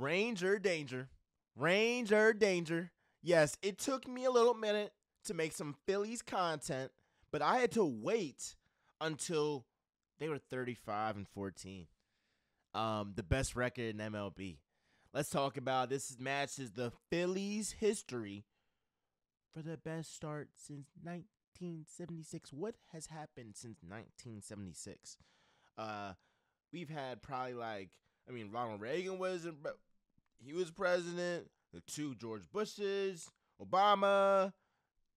Ranger danger. Ranger danger. Yes, it took me a little minute to make some Phillies content, but I had to wait until they were 35-14. The best record in MLB. Let's talk about this match is the Phillies history for the best start since 1976. What has happened since 1976? We've had probably Ronald Reagan was president. The two George Bushes, Obama.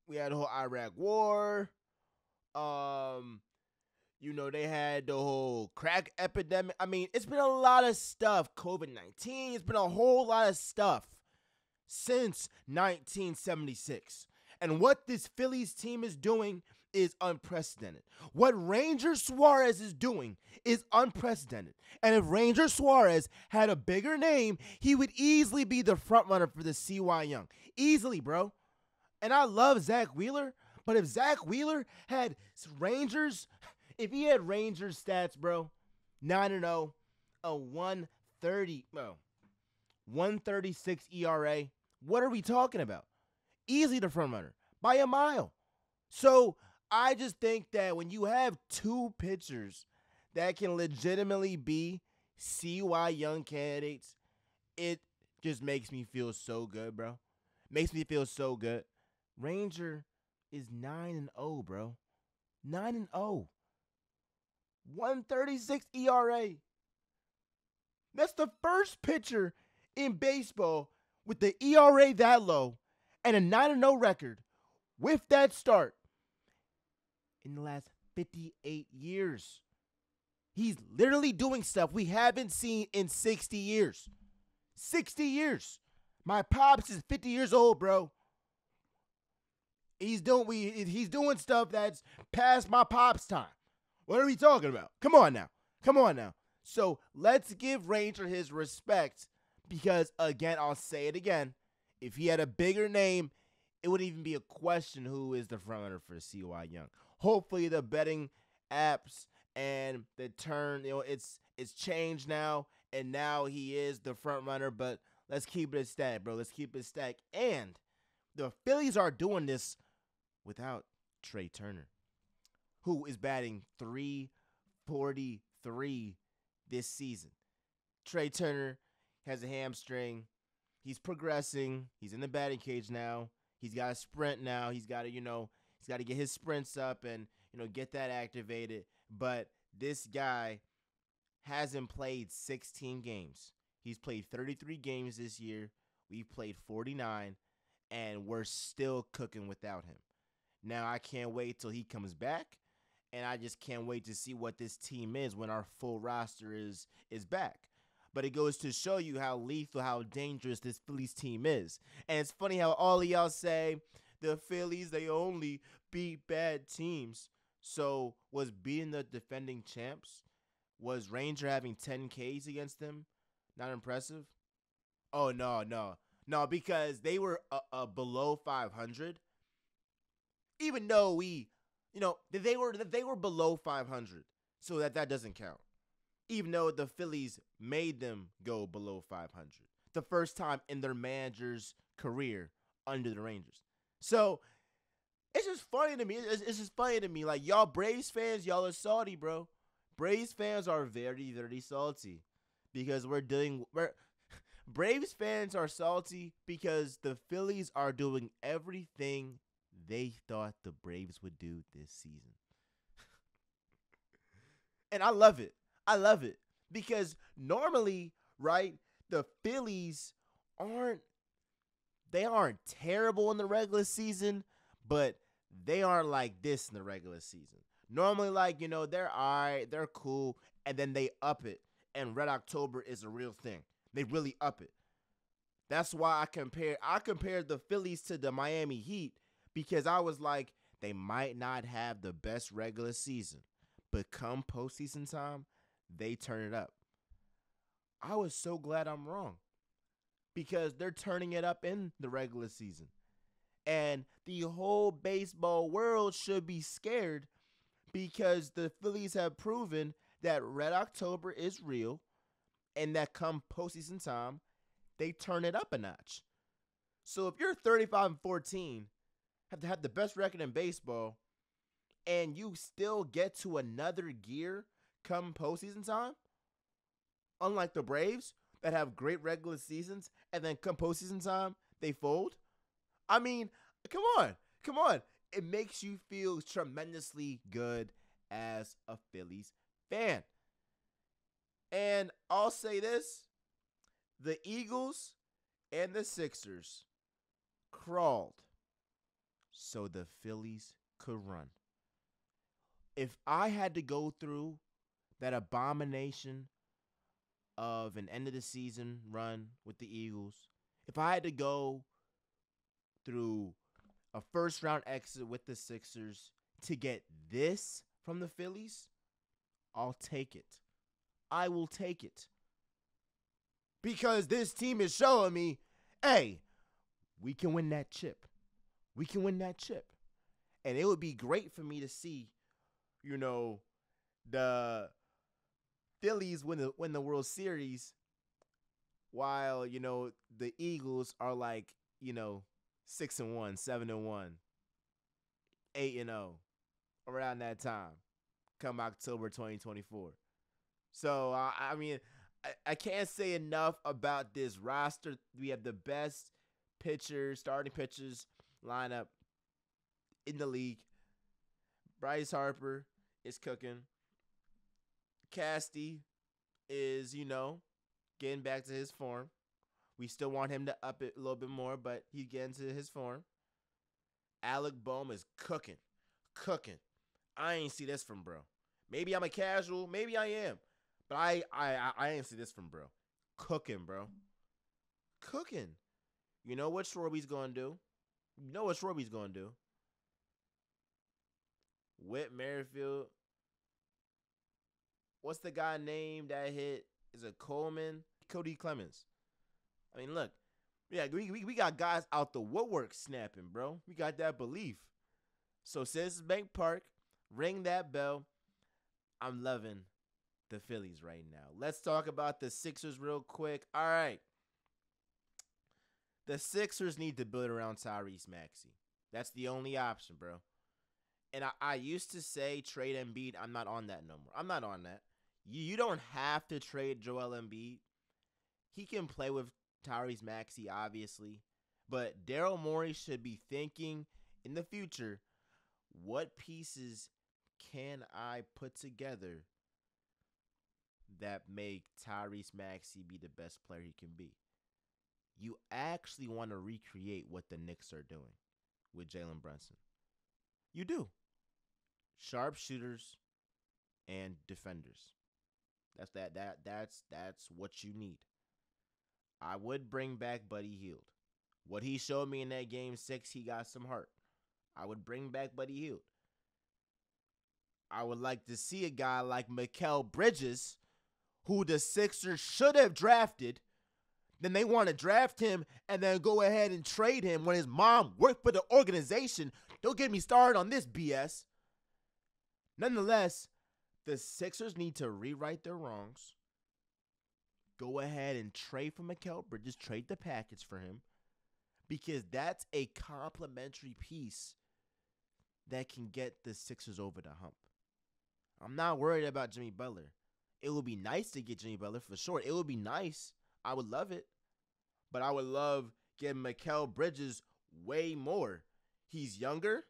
We had the whole Iraq War. They had the whole crack epidemic. It's been a lot of stuff. COVID-19. It's been a whole lot of stuff since 1976. And what this Phillies team is doing is unprecedented. What Ranger Suarez is doing is unprecedented. And if Ranger Suarez had a bigger name, he would easily be the front runner for the CY Young. Easily, bro. And I love Zach Wheeler, but if Zach Wheeler had Rangers, if he had Rangers stats, bro, 9-0, a 136 ERA, what are we talking about? Easily the front runner by a mile. So I just think that when you have two pitchers that can legitimately be CY Young candidates, it just makes me feel so good, bro. Makes me feel so good. Ranger is 9-0, bro. 9-0. 136 ERA. That's the first pitcher in baseball with the ERA that low and a 9-0 record with that start in the last 58 years. He's literally doing stuff we haven't seen in 60 years. 60 years. My pops is 50 years old, bro. He's doing stuff that's past my pops' time. What are we talking about? Come on now. So let's give Ranger his respect because, again, I'll say it again. If he had a bigger name, it wouldn't even be a question who is the frontrunner for CY Young. Hopefully the betting apps and the turn, it's changed now, and now he is the frontrunner, but let's keep it a stack, bro. Let's keep it a stack. And the Phillies are doing this without Trey Turner, who is batting .343 this season. Trey Turner has a hamstring. He's progressing. He's in the batting cage now. He's got to sprint now. He's got to get his sprints up and, get that activated. But this guy hasn't played 16 games. He's played 33 games this year. We've played 49, and we're still cooking without him. Now, I can't wait till he comes back, and I just can't wait to see what this team is when our full roster is back. But it goes to show you how lethal, how dangerous this Phillies team is. And it's funny how all of y'all say the Phillies, they only beat bad teams. So was beating the defending champs, was Ranger having 10 Ks against them not impressive? Oh, no, because they were below 500. Even though they were below 500, so that doesn't count. Even though the Phillies made them go below 500, the first time in their manager's career under the Rangers. So it's just funny to me. It's just funny to me. Like, y'all Braves fans, y'all are salty, bro. Braves fans are very, very salty because Braves fans are salty because the Phillies are doing everything they thought the Braves would do this season. And I love it. Because normally, right, the Phillies aren't terrible in the regular season, but they aren't like this in the regular season. Normally, they're all right, they're cool, and then they up it, and Red October is a real thing. They really up it. That's why I compared the Phillies to the Miami Heat, because I was like, they might not have the best regular season, but come postseason time, they turn it up. I was so glad I'm wrong because they're turning it up in the regular season. And the whole baseball world should be scared because the Phillies have proven that Red October is real and that come postseason time, they turn it up a notch. So if you're 35-14, have to have the best record in baseball, and you still get to another gear come postseason time, unlike the Braves that have great regular seasons and then come postseason time, they fold. I mean, come on. Come on. It makes you feel tremendously good as a Phillies fan. And I'll say this, the Eagles and the Sixers crawled so the Phillies could run. If I had to go through that abomination of an end of the season run with the Eagles, if I had to go through a first round exit with the Sixers to get this from the Phillies, I'll take it. I will take it. Because this team is showing me, hey, we can win that chip. We can win that chip. And it would be great for me to see, the Phillies win the World Series while, the Eagles are like, 6-1, 7-1, 8-0 around that time come October 2024. So, I can't say enough about this roster. We have the best starting pitchers lineup in the league. Bryce Harper is cooking. Casty is, getting back to his form. We still want him to up it a little bit more, but he's getting to his form. Alec Bohm is cooking. I ain't see this from bro. Maybe I'm a casual. Maybe I am. But I ain't see this from bro. Cooking, bro. Cooking. You know what Schwarby's going to do? Whit Merrifield. What's the guy name that hit? Is it Coleman? Cody Clemens. I mean, look. Yeah, we got guys out the woodwork snapping, bro. We got that belief. So Citizens Bank Park, ring that bell. I'm loving the Phillies right now. Let's talk about the Sixers real quick. All right. The Sixers need to build around Tyrese Maxey. That's the only option, bro. And I used to say trade Embiid. I'm not on that no more. I'm not on that. You don't have to trade Joel Embiid. He can play with Tyrese Maxey, obviously. But Daryl Morey should be thinking in the future, what pieces can I put together that make Tyrese Maxey be the best player he can be? You actually want to recreate what the Knicks are doing with Jalen Brunson. You do. Sharpshooters and defenders. That's what you need. I would bring back Buddy Hield. What he showed me in that game 6, he got some heart. I would bring back Buddy Hield. I would like to see a guy like Mikal Bridges, who the Sixers should have drafted. Then they want to draft him and then go ahead and trade him when his mom worked for the organization. Don't get me started on this BS. Nonetheless, the Sixers need to rewrite their wrongs. Go ahead and trade for Mikal Bridges. Trade the package for him. Because that's a complimentary piece that can get the Sixers over the hump. I'm not worried about Jimmy Butler. It would be nice to get Jimmy Butler for sure. It would be nice. I would love it. But I would love getting Mikal Bridges way more. He's younger,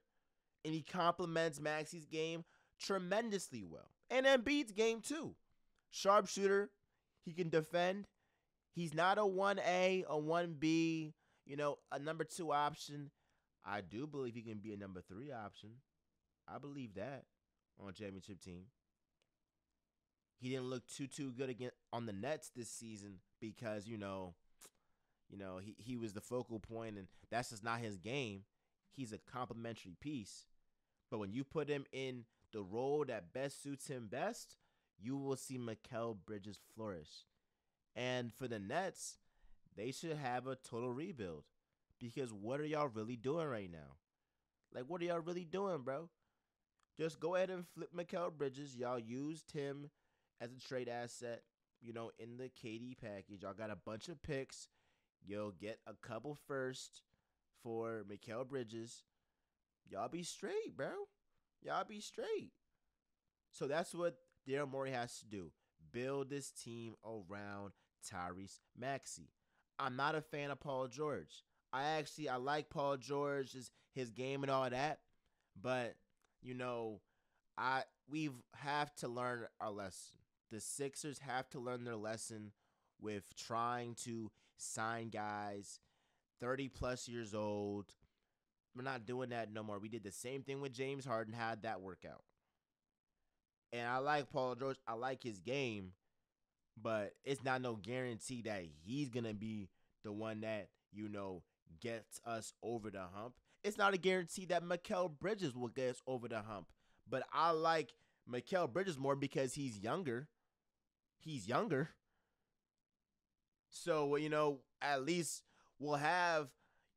and he complements Maxey's game tremendously well. And Embiid's game too. Sharpshooter. He can defend. He's not a 1A, a 1B, a number 2 option. I do believe he can be a number 3 option. I believe that on a championship team. He didn't look too good again on the Nets this season because, he was the focal point, and that's just not his game. He's a complimentary piece. But when you put him in the role that best suits him best, you will see Mikal Bridges flourish. And for the Nets, they should have a total rebuild. Because what are y'all really doing right now? Like, what are y'all really doing, bro? Just go ahead and flip Mikal Bridges. Y'all used him as a trade asset, in the KD package. Y'all got a bunch of picks. You'll get a couple first for Mikal Bridges. Y'all be straight, bro. Y'all be straight. So that's what Daryl Morey has to do. Build this team around Tyrese Maxey. I'm not a fan of Paul George. I like Paul George, his game and all that, but you know, we have to learn our lesson. The Sixers have to learn their lesson with trying to sign guys 30 plus years old. We're not doing that no more. We did the same thing with James Harden. How'd that work out? And I like Paul George. I like his game, but it's not no guarantee that he's going to be the one that, gets us over the hump. It's not a guarantee that Mikal Bridges will get us over the hump. But I like Mikal Bridges more because he's younger. He's younger. So, at least we'll have,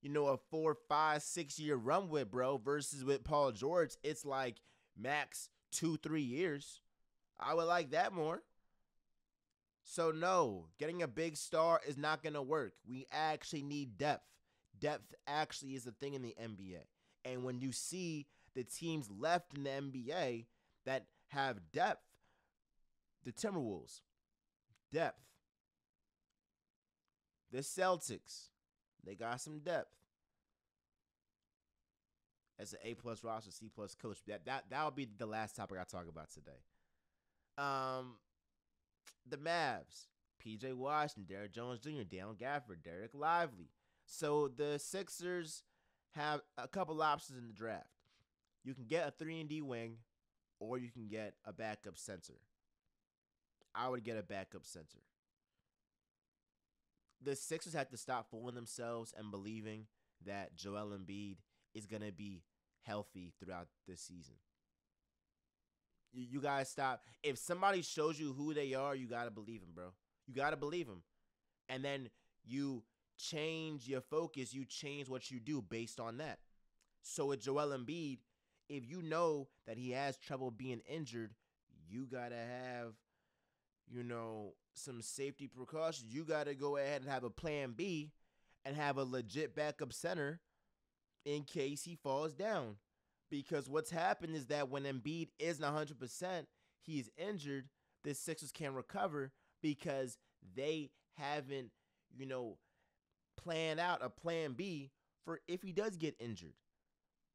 a 4, 5, 6 year run with, bro, versus with Paul George. It's like max 2, 3 years. I would like that more. So, no, getting a big star is not going to work. We actually need depth. Depth actually is a thing in the NBA. And when you see the teams left in the NBA that have depth, the Timberwolves, depth. The Celtics, they got some depth. As an A+ roster, C+ coach. That'll be the last topic I talk about today. The Mavs, PJ Washington, Derrick Jones Jr., Daniel Gafford, Derek Lively. So the Sixers have a couple options in the draft. You can get a 3-and-D wing, or you can get a backup center. I would get a backup center. The Sixers have to stop fooling themselves and believing that Joel Embiid is going to be healthy throughout the season. You guys stop. If somebody shows you who they are, you got to believe them, bro. You got to believe them. And then you change your focus. You change what you do based on that. So with Joel Embiid, if you know that he has trouble being injured, you got to have, some safety precautions. You got to go ahead and have a plan B and have a legit backup center in case he falls down. Because what's happened is that when Embiid isn't 100%, he's injured, the Sixers can't recover because they haven't, planned out a plan B for if he does get injured.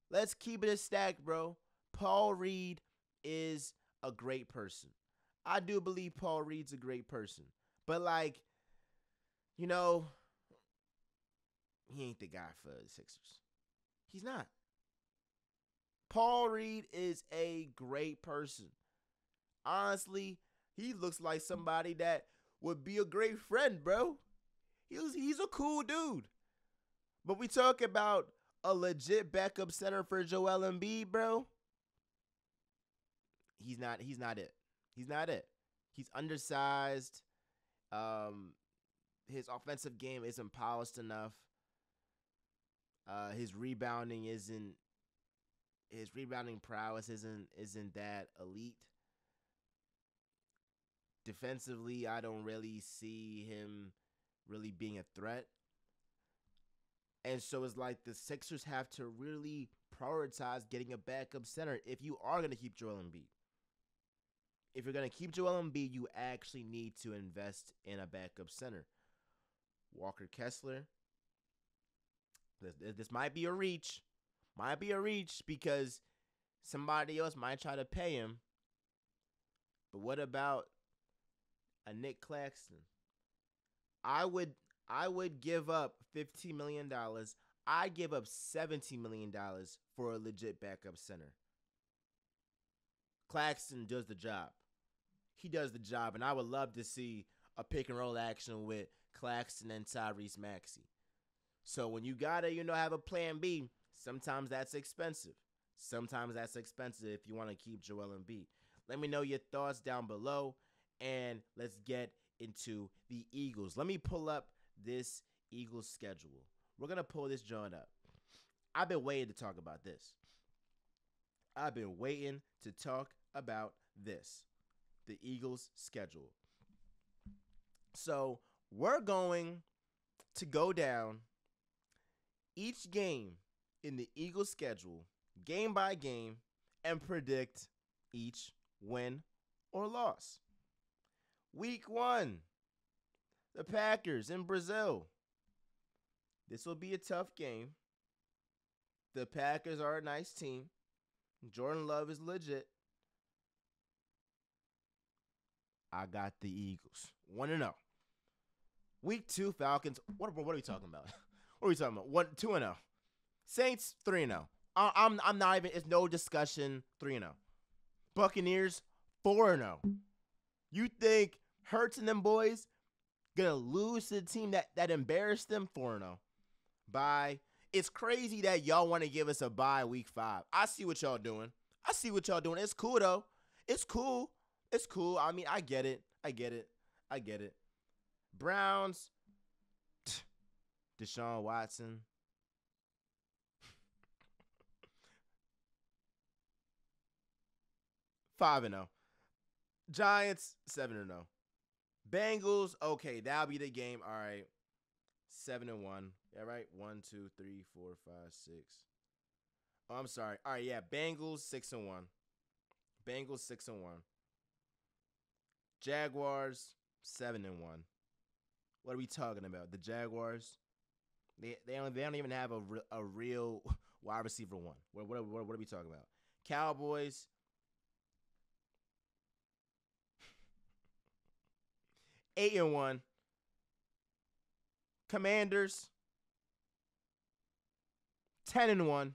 Let's keep it a stack, bro. Paul Reed is a great person. I do believe Paul Reed's a great person. But, he ain't the guy for the Sixers. He's not. Paul Reed is a great person. Honestly, he looks like somebody that would be a great friend, bro. He's a cool dude. But we talk about a legit backup center for Joel Embiid, bro. He's not it. He's not it. He's undersized. His offensive game isn't polished enough. His rebounding prowess isn't that elite. Defensively, I don't really see him really being a threat. And so it's like the Sixers have to really prioritize getting a backup center if you are going to keep Joel Embiid. If you're going to keep Joel Embiid, you actually need to invest in a backup center. Walker Kessler, this might be a reach. Might be a reach because somebody else might try to pay him. But what about a Nick Claxton? I would give up $15 million. I give up $17 million for a legit backup center. Claxton does the job. He does the job, and I would love to see a pick and roll action with Claxton and Tyrese Maxey. So when you gotta, have a plan B, sometimes that's expensive. Sometimes that's expensive if you want to keep Joel Embiid. Let me know your thoughts down below, and let's get into the Eagles. Let me pull up this Eagles schedule. We're going to pull this joint up. I've been waiting to talk about this. The Eagles schedule. So we're going to go down each game in the Eagles' schedule, game by game, and predict each win or loss. Week 1, the Packers in Brazil. This will be a tough game. The Packers are a nice team. Jordan Love is legit. I got the Eagles. 1-0. Week 2, Falcons. What are we talking about? What are we talking about? 2-0. Saints 3-0. I'm not even. It's no discussion. 3-0. Buccaneers 4-0. You think Hurts and them boys gonna lose to the team that embarrassed them? 4-0. Bye. It's crazy that y'all want to give us a bye week 5. I see what y'all doing. It's cool though. It's cool. I mean, I get it. Browns, Deshaun Watson. Five and 0. Giants 7-0. Bengals, okay, that'll be the game. All right, 7-1. Yeah, right. 1, 2, 3, 4, 5, 6. Oh, I'm sorry. All right, yeah, Bengals 6-1. Bengals 6-1. Jaguars 7-1. What are we talking about? The Jaguars, they don't even have a real wide receiver one. What are we talking about? Cowboys 8-1. Commanders 10-1.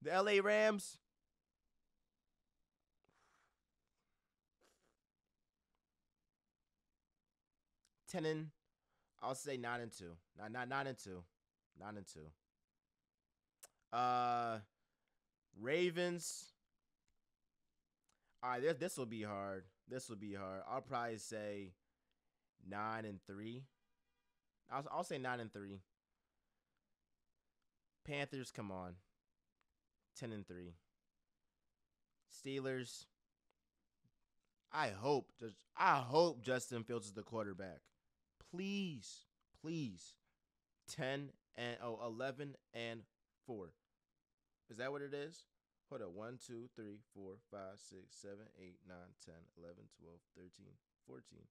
The LA Rams 10 and I'll say 9-2. Not 9-2. 9-2. Ravens. All right, this will be hard. I'll probably say 9-3. I'll say 9-3. Panthers, come on, 10-3. Steelers. I hope Justin Fields is the quarterback. Please. 11-4. Is that what it is? Hold up. 1, 2, 3, 4, 5, 6, 7, 8, 9, 10, 11, 12, 13, 14.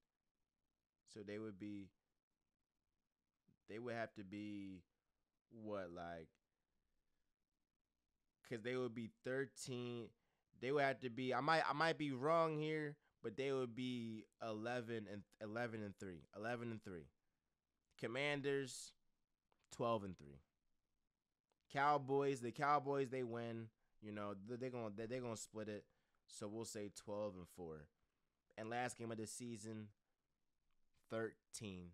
So they would have to be what, like, because they would be 13. They would have to be. I might be wrong here, but they would be 11 and 3. 11-3. Commanders 12-3. Cowboys. The Cowboys, they win. You know, they're gonna split it. So we'll say 12-4. And last game of the season, 13-4.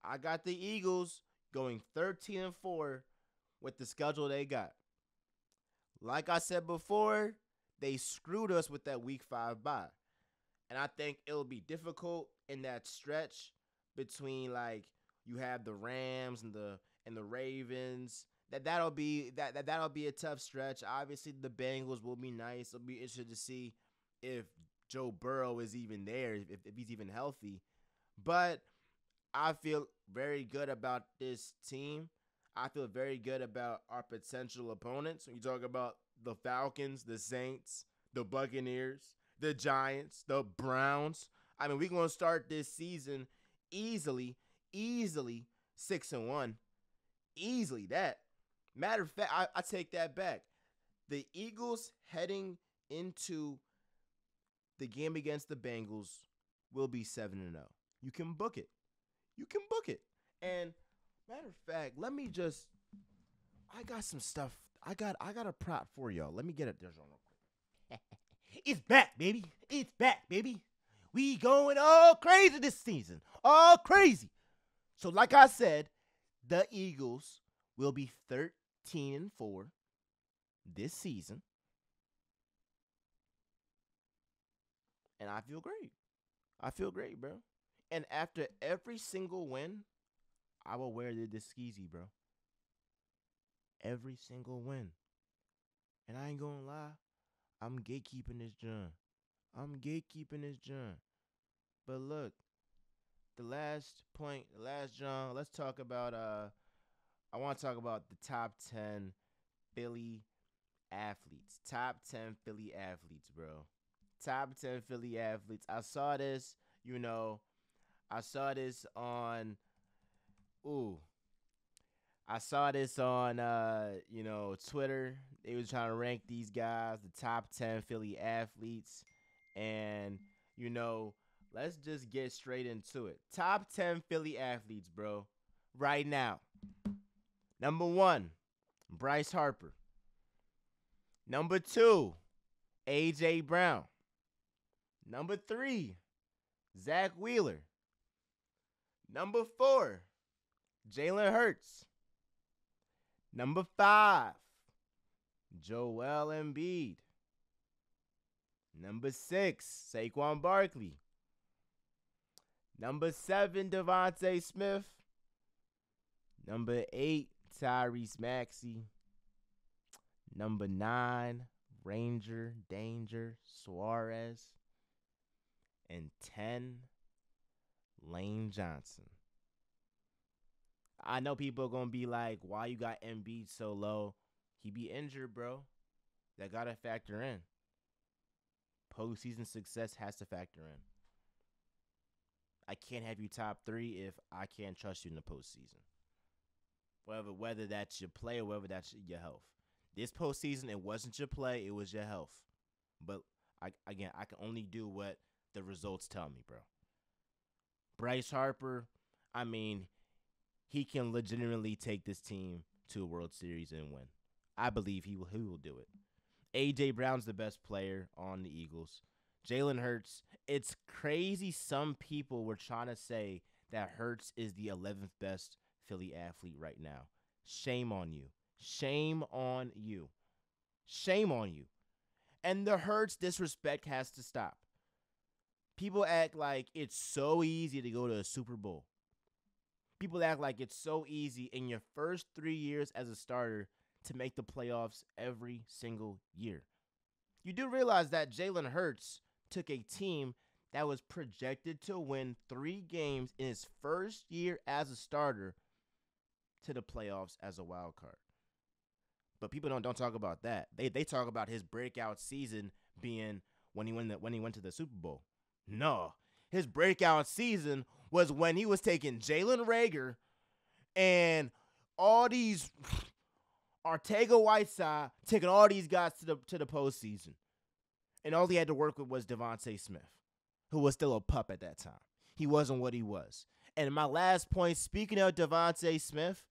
I got the Eagles going 13-4 with the schedule they got. Like I said before, they screwed us with that week 5 bye. And I think it'll be difficult in that stretch between, like, you have the Rams and the Ravens. That'll be a tough stretch. Obviously, the Bengals will be nice. It'll be interesting to see if Joe Burrow is even there, if he's even healthy. But I feel very good about this team. I feel very good about our potential opponents. When you talk about the Falcons, the Saints, the Buccaneers, the Giants, the Browns. I mean, we're going to start this season easily 6-1. Easily that. Matter of fact, I take that back. The Eagles heading into the game against the Bengals will be 7-0. You can book it. And matter of fact, let me just. I got some stuff. I got a prop for y'all. Let me get it there real quick. It's back, baby. We going all crazy this season. All crazy. So like I said, the Eagles will be 13-4 this season. And I feel great, bro. And after every single win, I will wear the skeezy, bro. Every single win. And I ain't gonna lie, I'm gatekeeping this joint. But look, the last point, the last John. Let's talk about I want to talk about the top 10 Philly athletes. Top 10 Philly athletes, bro. Top 10 Philly athletes. I saw this, you know, I saw this on ooh, I saw this on Twitter. They was trying to rank these guys, the top 10 Philly athletes, and you know, let's just get straight into it. Top 10 Philly athletes, bro. Right now. Number 1, Bryce Harper. Number 2, AJ Brown. Number 3, Zach Wheeler. Number 4, Jalen Hurts. Number 5, Joel Embiid. Number 6, Saquon Barkley. Number 7, Devontae Smith. Number 8, Tyrese Maxey. Number 9, Ranger Danger Suarez. And 10, Lane Johnson. I know people are going to be like, why you got Embiid so low? He be injured, bro. That got to factor in. Postseason success has to factor in. I can't have you top 3 if I can't trust you in the postseason. Whether that's your play or whether that's your health. This postseason, it wasn't your play, it was your health. But, I can only do what the results tell me, bro. Bryce Harper, I mean, he can legitimately take this team to a World Series and win. I believe he will do it. A.J. Brown's the best player on the Eagles. Jalen Hurts, it's crazy some people were trying to say that Hurts is the 11th best Philly athlete right now. Shame on you. Shame on you. Shame on you. And the Hurts disrespect has to stop. People act like it's so easy to go to a Super Bowl. People act like it's so easy in your first 3 years as a starter to make the playoffs every single year. You do realize that Jalen Hurts took a team that was projected to win 3 games in his first year as a starter to the playoffs as a wild card. But people don't talk about that. They talk about his breakout season being when he went to the Super Bowl. No, his breakout season was when he was taking Jalen Reagor and all these Ortega-Whiteside, taking all these guys to the postseason. And all he had to work with was Devontae Smith, who was still a pup at that time. He wasn't what he was. And my last point, speaking of Devontae Smith,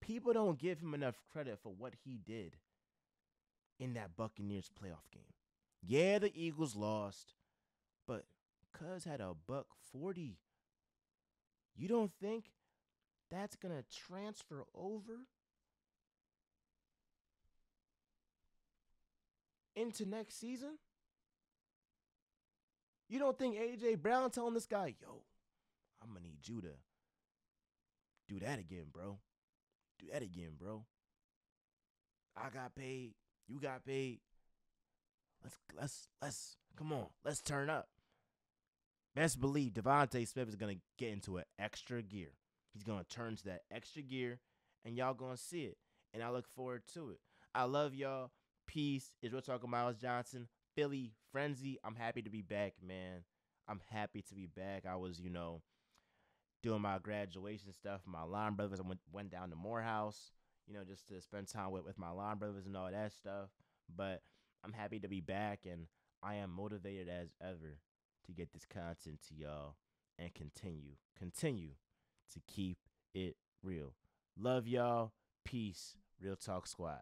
people don't give him enough credit for what he did in that Buccaneers playoff game. Yeah, the Eagles lost, but Cuz had a $140. You don't think that's going to transfer over into next season? You don't think A.J. Brown telling this guy, yo, I'm going to need you to do that again, bro. Do that again, bro. I got paid. You got paid. Let's come on. Let's turn up. Best believe Devontae Smith is going to get into an extra gear. He's going to turn to that extra gear, and y'all going to see it. And I look forward to it. I love y'all. Peace. It's Real Talk with Miles Johnson. Philly Phrenzy. I'm happy to be back, man. I'm happy to be back. I was, doing my graduation stuff. My line brothers, I went down to Morehouse, just to spend time with my line brothers and all that stuff. But I'm happy to be back, and I am motivated as ever to get this content to y'all and continue to keep it real. Love y'all. Peace. Real Talk Squad.